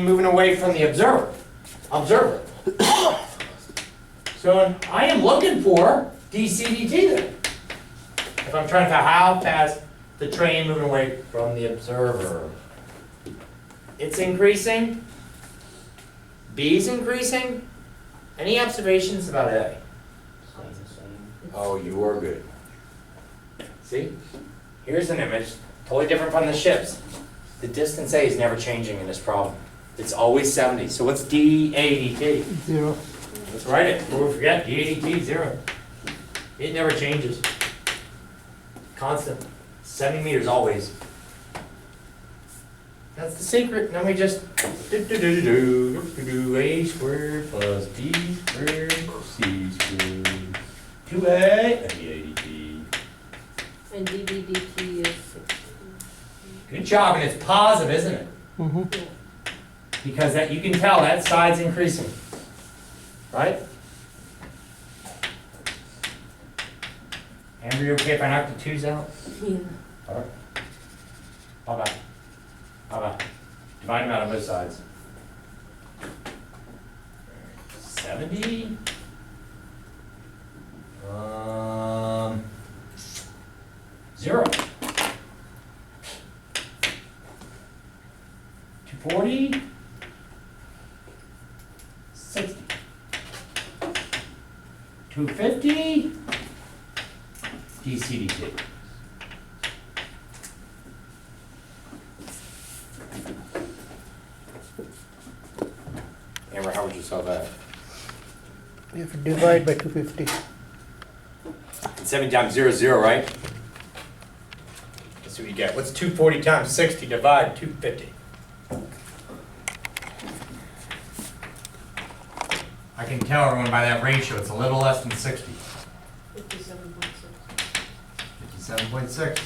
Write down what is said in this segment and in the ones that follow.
moving away from the observer. So I am looking for dCdt then. If I'm trying to find how fast the train moving away from the observer. It's increasing. B's increasing. Any observations about A? Oh, you are good. See? Here's an image, totally different from the ships. The distance A is never changing in this problem. It's always 70. So what's d A dt? 0. Let's write it. Before we forget, d A dt 0. It never changes. Constant. 70 meters always. That's the secret. Then we just a squared plus b squared c squared 2a and d A dt. And dB/dt is 60. Good job, and it's positive, isn't it? Mm-hmm. Yeah. Because that you can tell that side's increasing, right? Amber, you okay if I knock the 2's out? Yeah. All right. Bye-bye. Bye-bye. Divide them out on both sides. 70. 0. 240. 60. 250. dCdt. Amber, how would you solve that? You have to divide by 250. And 70 times 0 is 0, right? Let's see what you get. What's 240 times 60 divide 250? I can tell everyone by that ratio, it's a little less than 60. 57.6. 57.6.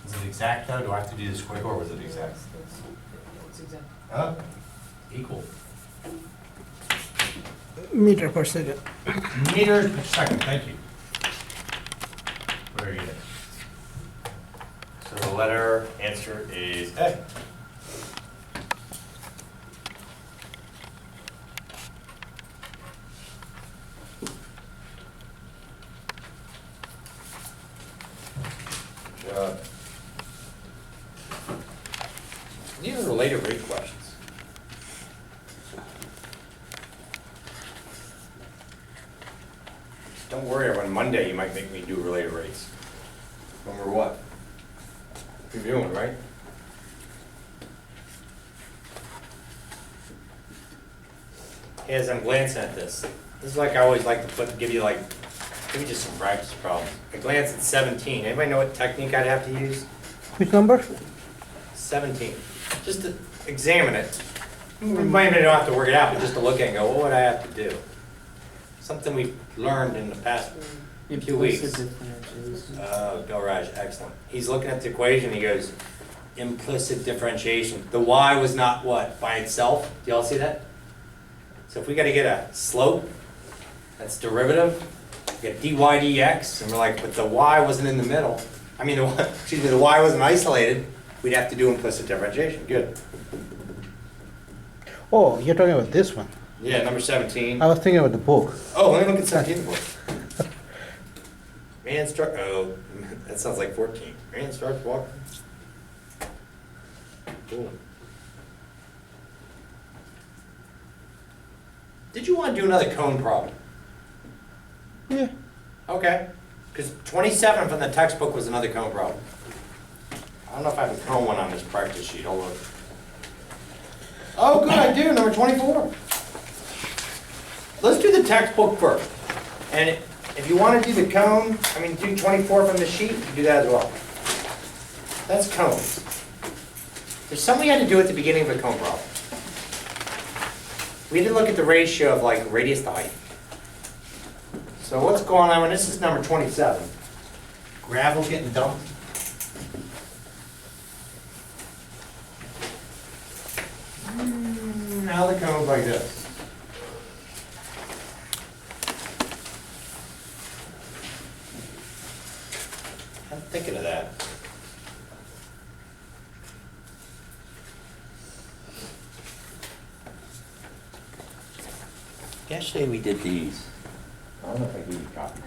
Is it exact though? Do I have to do this quick or was it exact? It's exact. Huh? Equal. Meter per second. Meters per second, thank you. Very good. So the letter answer is A. Good job. These are related rate questions. Don't worry, on Monday you might make me do related rates. Remember what? Reviewing, right? As I'm glancing at this is like I always like to give you just some practice problems. I glance at 17. Anybody know what technique I'd have to use? Which number? 17. Just to examine it. We might not have to work it out, but just to look at it and go, what would I have to do? Something we've learned in the past few weeks. Bill Raj, excellent. He's looking at the equation, he goes, implicit differentiation. The y was not what? By itself? Do y'all see that? So if we gotta get a slope, that's derivative, we get dy dx, and we're like, but the y wasn't in the middle. I mean, the y wasn't isolated. We'd have to do implicit differentiation. Good. Oh, you're talking about this one. Yeah, number 17. I was thinking about the book. Oh, let me look at 17 book. Man that sounds like 14. Man starts walking. Cool. Did you want to do another cone problem? Yeah. Okay. Because 27 from the textbook was another cone problem. I don't know if I have a cone one on this practice sheet. Hold on. Oh, good, I do. Number 24. Let's do the textbook first. And if you want to do the cone, do 24 from the sheet, you can do that as well. That's cones. There's something we had to do at the beginning of a cone problem. We had to look at the ratio of radius to height. So what's going on when this is number 27? Gravel's getting dumped. Now the cone's like this. Thinking of that. Yesterday we did these. I don't know if I gave you a copy.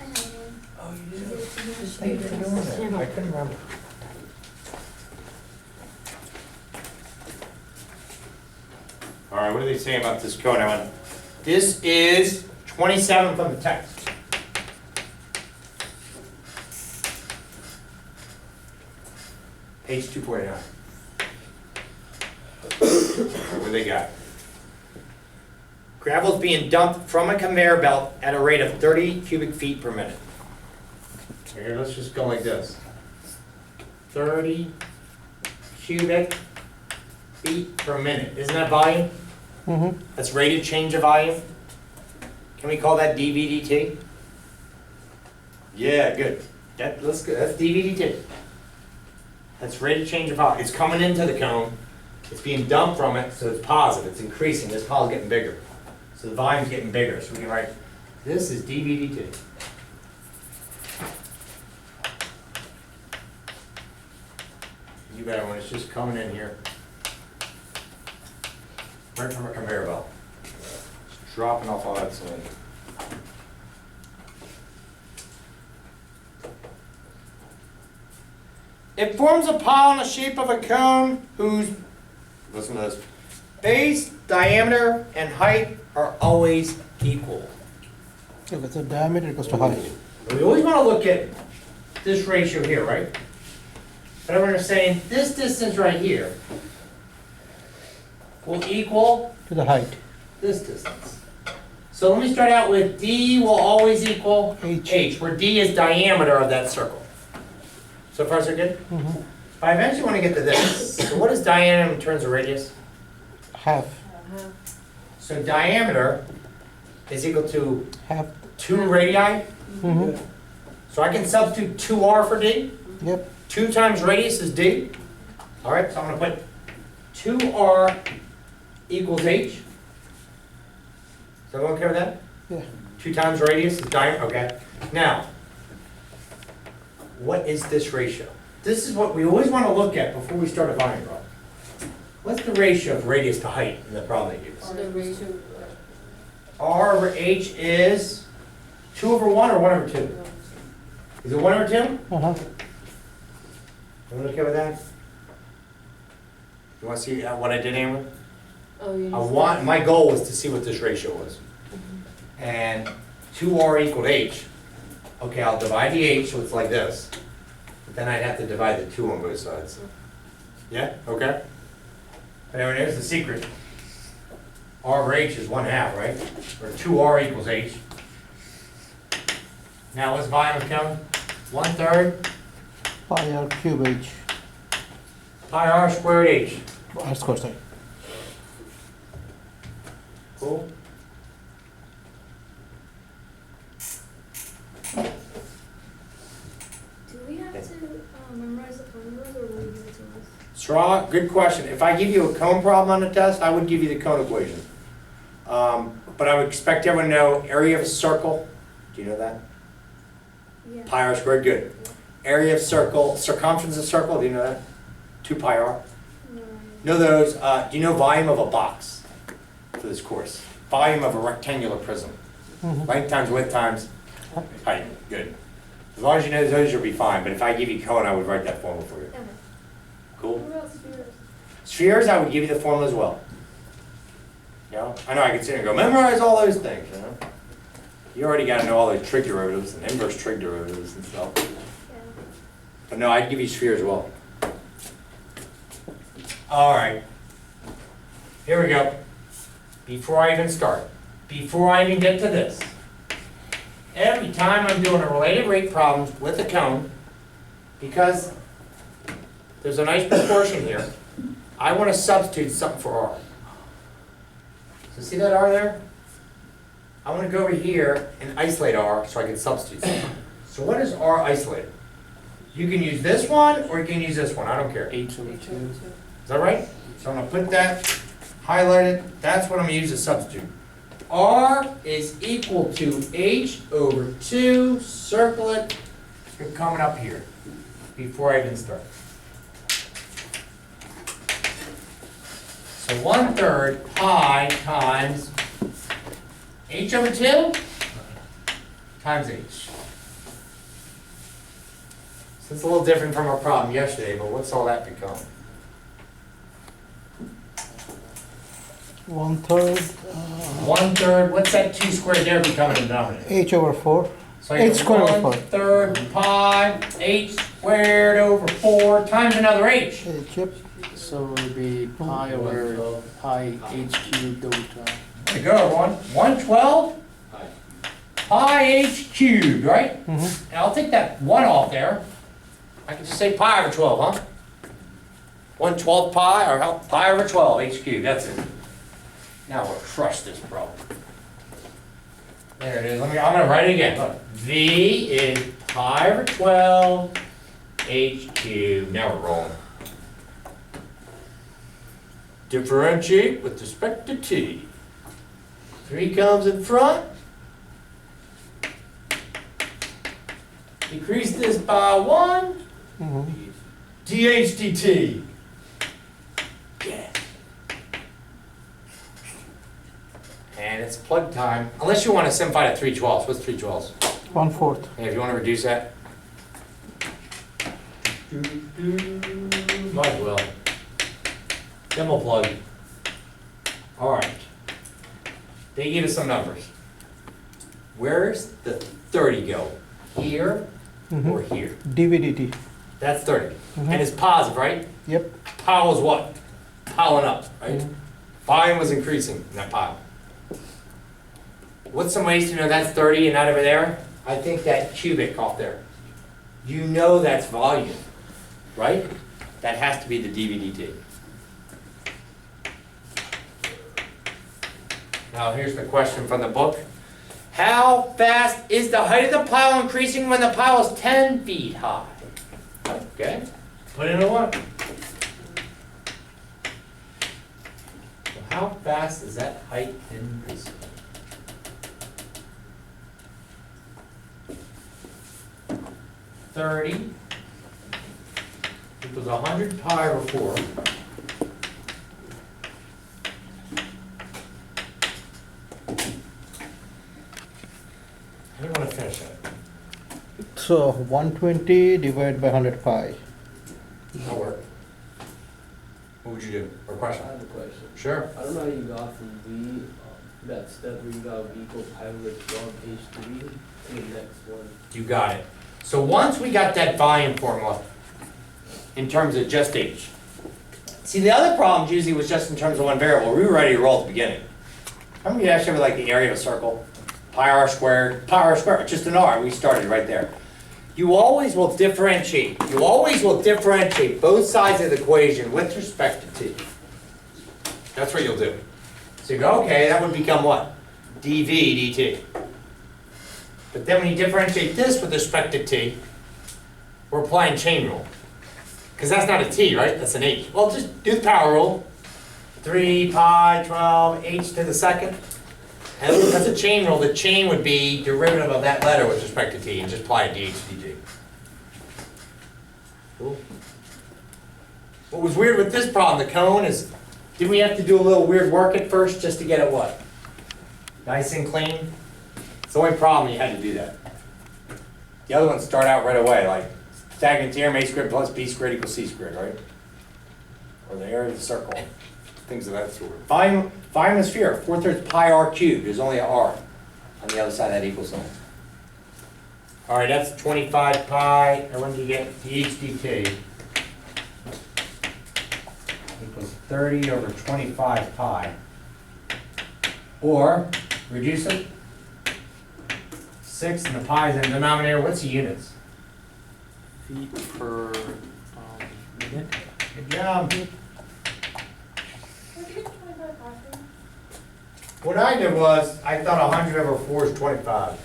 Oh, you Thank you for doing I couldn't remember. All right, what do they say about this code? I went, this is 27 from the text. Page 249. What do they got? Gravel's being dumped from a conveyor belt at a rate of 30 cubic feet per minute. Here, let's just go like this. 30 cubic feet per minute. Isn't that volume? Mm-hmm. That's rated change of volume? Can we call that DVDT? Yeah, good. That's good. That's DVDT. That's rated change of volume. It's coming into the cone. It's being dumped from it, so it's positive. It's increasing. This pile's getting bigger. So the volume's getting bigger. So we can write, this is DVDT. You better when it's just coming in here. Right from a conveyor belt. Just dropping off all that sand. It forms a pile in the shape of a cone whose, listen to this, base, diameter, and height are always equal. If it's a diameter, it goes to height. We always want to look at this ratio here, right? But I'm saying this distance right here will equal To the height. this distance. So let me start out with D will always equal H. where D is diameter of that circle. So far so good? Mm-hmm. I eventually want to get to this. So what is diameter in terms of radius? Half. So diameter is equal to Half. 2 radii. Mm-hmm. So I can substitute 2r for D. Yep. 2 times radius is D. All right, so I'm going to put 2r equals h. Is everyone okay with that? Yeah. 2 times radius is diameter, okay. Now, what is this ratio? This is what we always want to look at before we start a volume problem. What's the ratio of radius to height in the problem they give us? The ratio. R over h is 2 over 1 or 1 over 2? Is it 1 over 2? Uh-huh. Everyone okay with that? You want to see what I did, Amber? Oh, you My goal was to see what this ratio was. And 2r equaled h. Okay, I'll divide the h, so it's like this. But then I'd have to divide the 2 on both sides. Yeah, okay? But anyway, here's the secret. R over h is 1/2, right? Or 2r equals h. Now what's volume of cone? 1/3 Pi r cube h. pi r squared h. R square, sorry. Cool? Do we have to memorize the formulas or will you give it to us? Strong, good question. If I give you a cone problem on the test, I would give you the cone equation. But I would expect everyone to know area of a circle. Do you know that? Yeah. Pi r squared, good. Area of circle, circumference of circle, do you know that? 2 pi r. No. Know those, do you know volume of a box for this course? Volume of a rectangular prism. Mm-hmm. Length times width times height, good. As long as you know those, you'll be fine, but if I give you cone, I would write that formula for you. Okay. Cool? What about spheres? Spheres, I would give you the formula as well. You know, I know I could sit here and go, memorize all those things, you know? You already gotta know all the trig derivatives and inverse trig derivatives and stuff. Yeah. But no, I'd give you sphere as well. All right. Here we go. Before I even start, before I even get to this, every time I'm doing a related rate problem with a cone, because there's a nice proportion here, I want to substitute something for r. So see that r there? I want to go over here and isolate r so I can substitute something. So what is r isolated? You can use this one or you can use this one, I don't care. H over 2. Is that right? So I'm gonna put that highlighted, that's what I'm gonna use as substitute. R is equal to h over 2, circle it, you're coming up here. before I even start. So 1/3 pi times h over 2 times h. So it's a little different from our problem yesterday, but what's all that become? 1/3 1/3, what's that 2 squared there become in the denominator? h over 4. So you H squared over 4. 1/3 pi h squared over 4 times another h. H, yep. So it would be pi over pi h cubed over 12. There you go, everyone. 1/12 pi h cubed, right? Mm-hmm. And I'll take that 1 off there. I can just say pi over 12, huh? 1/12 pi, or how, pi over 12 h cubed, that's it. Now we'll crush this problem. There it is. I'm gonna write it again. Look. V is pi over 12 h cubed. Now we're rolling. Differentiate with respect to t. 3 comes in front. Decrease this by 1. Mm-hmm. dh dt. Yeah. And it's plug time. Unless you want to simplify to 3/12. What's 3/12? 1/4. Hey, if you want to reduce that. Might as well. Demo plug. All right. They give us some numbers. Where's the 30 go? Here or here? dvdt. That's 30. Mhm. And it's positive, right? Yep. Pile is what? Piling up, right? Mhm. Volume was increasing in that pile. What's some ways to know that's 30 and not over there? I think that cubic off there. You know that's volume, right? That has to be the dvdt. Now here's the question from the book. How fast is the height of the pile increasing when the pile is 10 feet high? Okay, put in a 1. So how fast is that height increasing? $30 equals 100 pi over 4. How do you want to finish that? So 120 divided by 100 pi. That'll work. What would you do? Or I question? have a question. Sure. I don't know how you got from V, that step where you got V equals pi over 12 h3 to the next one. You got it. So once we got that volume formula in terms of just h. See, the other problems usually was just in terms of one variable. We were ready to roll at the beginning. Remember you actually have like the area of a circle? Pi r squared, it's just an r. We started right there. You always will differentiate. You always will differentiate both sides of the equation with respect to t. That's what you'll do. So you go, okay, that would become what? dv dt. But then when you differentiate this with respect to t, we're applying chain rule. Because that's not a t, right? That's an h. Well, just do the power rule. 3 pi 12 h to the second. And that's a chain rule. The chain would be derivative of that letter with respect to t, and just apply dh dt. Cool. What was weird with this problem, the cone, is didn't we have to do a little weird work at first just to get it what? Nice and clean? It's the only problem you had to do that. The other ones start out right away, like stagnant theorem, a squared plus b squared equals c squared, right? Or the area of the circle, things of that sort. Volume of sphere, 4/3 pi r cubed, there's only a r on the other side of that equal sign. All right, that's 25 pi, and when do you get dh dt? Equals 30 over 25 pi. Or, reduce it. 6 and the pi is in the denominator. What's the units? Feet per minute. Good job. Where'd you get 25 pi from? What I did was, I thought 100 over 4 is 25.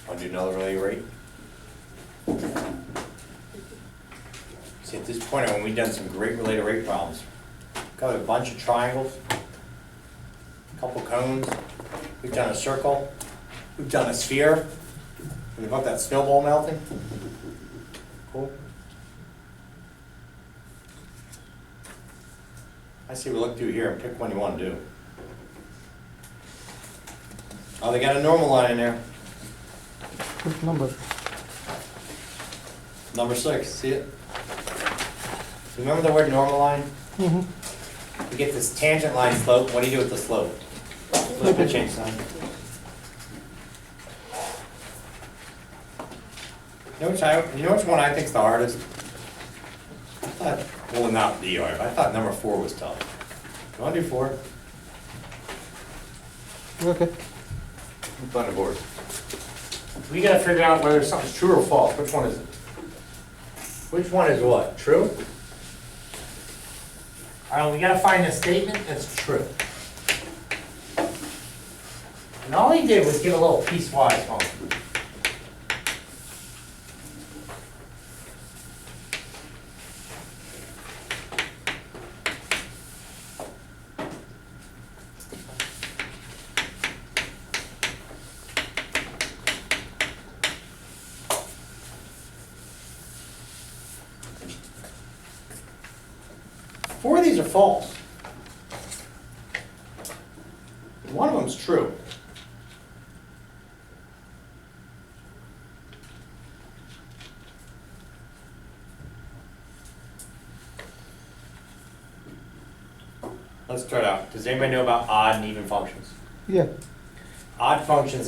Want to do another related rate? See, at this point, when we've done some great related rate problems, got a bunch of triangles, a couple cones, we've done a circle, we've done a sphere, and about that snowball melting. Cool. I say we look through here and pick one you want to do. Oh, they got a normal line in there. Which number? Number 6, see it? Remember the word normal line? Mm-hmm. You get this tangent line slope, what do you do with the slope? Flip the change sign. You know which one I think's the hardest? I thought, well, not the hard, I thought number 4 was tough. You wanna do 4? Okay. Flip on the board. We gotta figure out whether something's true or false, which one is it? Which one is what, true? All right, we gotta find a statement that's true. And all he did was give a little piecewise function. Four of these are false. One of them's true. Let's start out. Does anybody know about odd and even functions? Yeah. Odd functions